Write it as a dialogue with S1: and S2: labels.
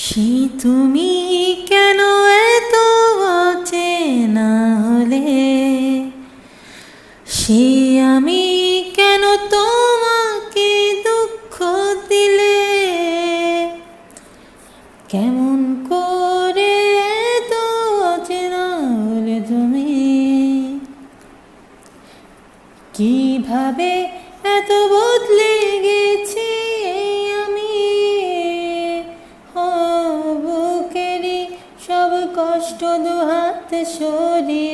S1: সে তুমি কেন এত অচেনা হলে, সে আমি কেন তোমাকে দুঃখ দিলে, কেমন করে এত অচেনা হলে তুমি, কিভাবে এত বদলে গেছি আমি, বুকেরই সব কষ্ট দুহাতে সরিয়ে